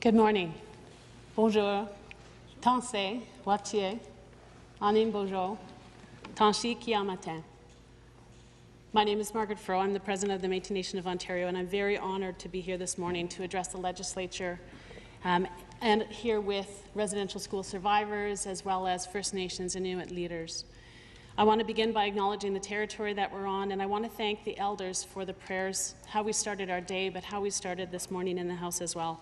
Good morning. Bonjour. Tansé, Watier, Anim Bojo, Tanshi Kia Matin. My name is Margaret Froh. I'm the President of the Métis Nation of Ontario, and I'm very honoured to be here this morning to address the Legislature and here with residential school survivors as well as First Nations and Inuit leaders. I want to begin by acknowledging the territory that we're on, and I want to thank the elders for the prayers, how we started our day, but how we started this morning in the House as well.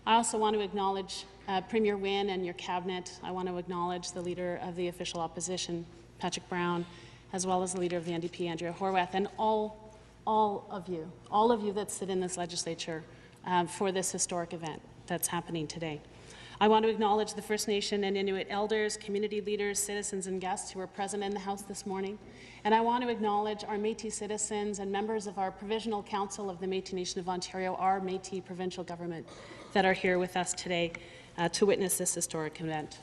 I also want to acknowledge Premier Wynne and your cabinet. I want to acknowledge the Leader of the Official Opposition, Patrick Brown, as well as the Leader of the NDP, Andrea Horwath, and all of you that sit in this Legislature for this historic event that's happening today. I want to acknowledge the First Nation and Inuit elders, community leaders, citizens and guests who are present in the House this morning. And I want to acknowledge our Métis citizens and members of our Provisional Council of the Métis Nation of Ontario, our Métis provincial government, that are here with us today to witness this historic event.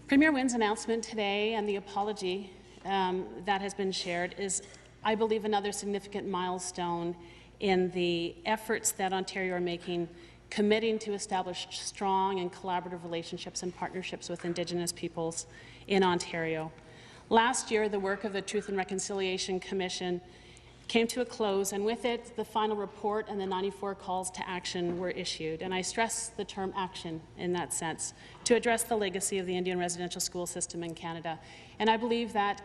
Premier Wynne's announcement today and the apology that has been shared is, I believe, another significant milestone in the efforts that Ontario are making, committing to establish strong and collaborative relationships and partnerships with Indigenous peoples in Ontario. Last year, the work of the Truth and Reconciliation Commission came to a close, and with it, the final report and the 94 calls to action were issued. And I stress the term action in that sense, to address the legacy of the Indian residential school system in Canada. And I believe that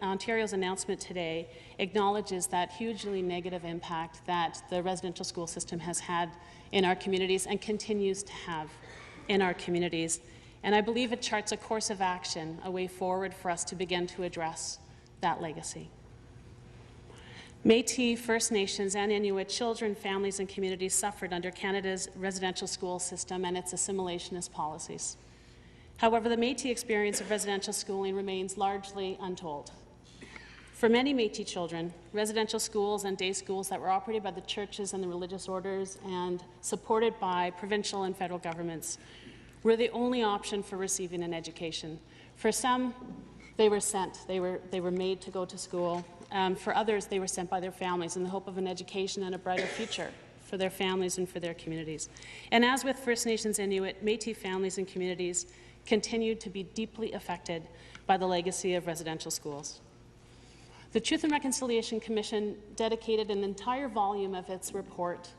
Ontario's announcement today acknowledges that hugely negative impact that the residential school system has had in our communities and continues to have in our communities. And I believe it charts a course of action, a way forward for us to begin to address that legacy. Métis, First Nations and Inuit children, families and communities suffered under Canada's residential school system and its assimilationist policies. However, the Métis experience of residential schooling remains largely untold. For many Métis children, residential schools and day schools that were operated by the churches and the religious orders and supported by provincial and federal governments were the only option for receiving an education. For some, they were sent. They were made to go to school. For others, they were sent by their families in the hope of an education and a brighter future for their families and for their communities. And as with First Nations Inuit, Métis families and communities continued to be deeply affected by the legacy of residential schools. The Truth and Reconciliation Commission dedicated an entire volume of its report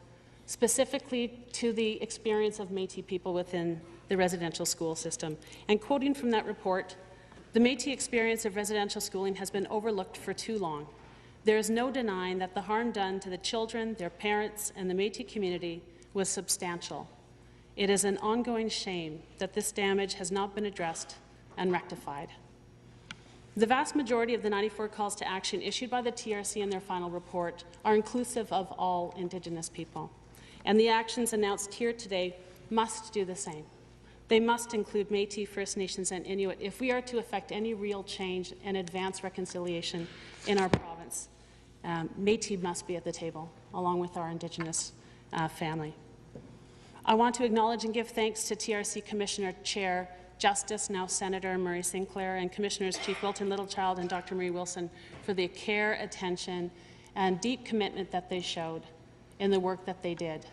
specifically to the experience of Métis people within the residential school system. And quoting from that report, the Métis experience of residential schooling has been overlooked for too long. There is no denying that the harm done to the children, their parents, and the Métis community was substantial. It is an ongoing shame that this damage has not been addressed and rectified. The vast majority of the 94 calls to action issued by the TRC in their final report are inclusive of all Indigenous people, and the actions announced here today must do the same. They must include Métis, First Nations and Inuit if we are to effect any real change and advance reconciliation in our province. Métis must be at the table, along with our Indigenous family. I want to acknowledge and give thanks to TRC Commissioner Chair, Justice, now Senator Murray Sinclair, and Commissioners Chief Wilton Littlechild and Dr. Marie Wilson for the care, attention, and deep commitment that they showed in the work that they did.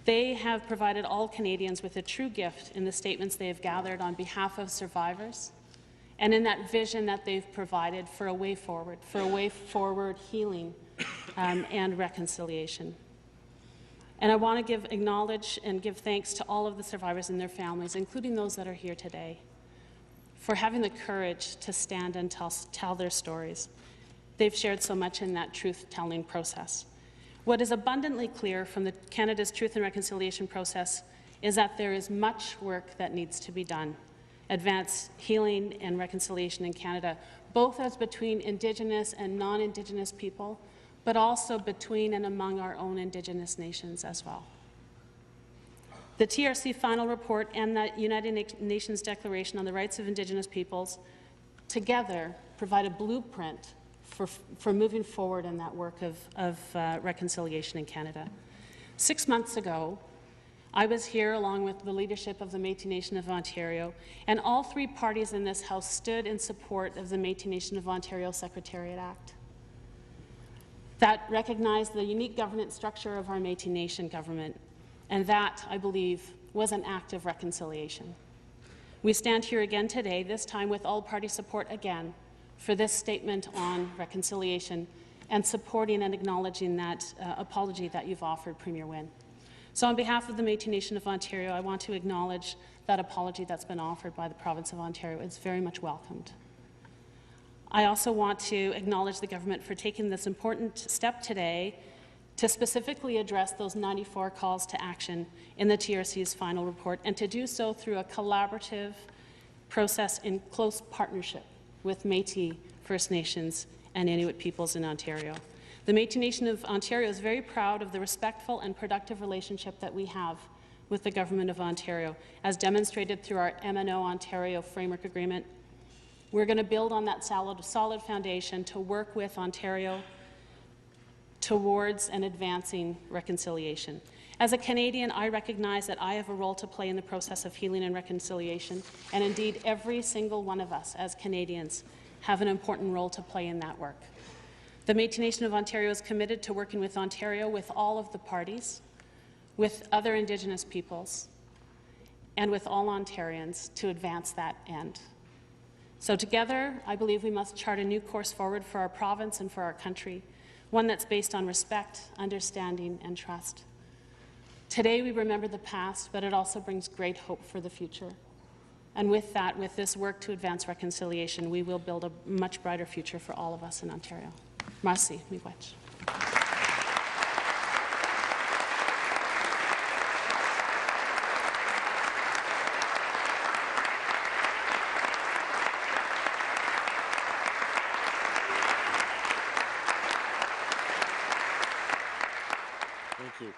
They have provided all Canadians with a true gift in the statements they have gathered on behalf of survivors and in that vision that they've provided for a way forward healing and reconciliation. And I want to acknowledge and give thanks to all of the survivors and their families, including those that are here today, for having the courage to stand and tell their stories. They've shared so much in that truth-telling process. What is abundantly clear from Canada's Truth and Reconciliation process is that there is much work that needs to be done. Advance healing and reconciliation in Canada, both as between Indigenous and non-Indigenous people, but also between and among our own Indigenous nations as well. The TRC final report and the United Nations Declaration on the Rights of Indigenous Peoples together provide a blueprint for moving forward in that work of reconciliation in Canada. 6 months ago, I was here along with the leadership of the Métis Nation of Ontario, and all three parties in this House stood in support of the Métis Nation of Ontario Secretariat Act. that recognize the unique governance structure of our Métis Nation government, and that, I believe, was an act of reconciliation. We stand here again today, this time with all-party support again, for this statement on reconciliation and supporting and acknowledging that apology that you've offered, Premier Wynne. So on behalf of the Métis Nation of Ontario, I want to acknowledge that apology that's been offered by the province of Ontario. It's very much welcomed. I also want to acknowledge the government for taking this important step today to specifically address those 94 calls to action in the TRC's final report, and to do so through a collaborative process in close partnership with Métis, First Nations and Inuit peoples in Ontario. The Métis Nation of Ontario is very proud of the respectful and productive relationship that we have with the Government of Ontario, as demonstrated through our MNO Ontario Framework Agreement. We're going to build on that solid foundation to work with Ontario towards and advancing reconciliation. As a Canadian, I recognize that I have a role to play in the process of healing and reconciliation, and indeed every single one of us as Canadians have an important role to play in that work. The Métis Nation of Ontario is committed to working with Ontario, with all of the parties, with other Indigenous peoples, and with all Ontarians to advance that end. So together, I believe we must chart a new course forward for our province and for our country, one that's based on respect, understanding, and trust. Today we remember the past, but it also brings great hope for the future. And with that, with this work to advance reconciliation, we will build a much brighter future for all of us in Ontario. Merci, miigwech. Thank you.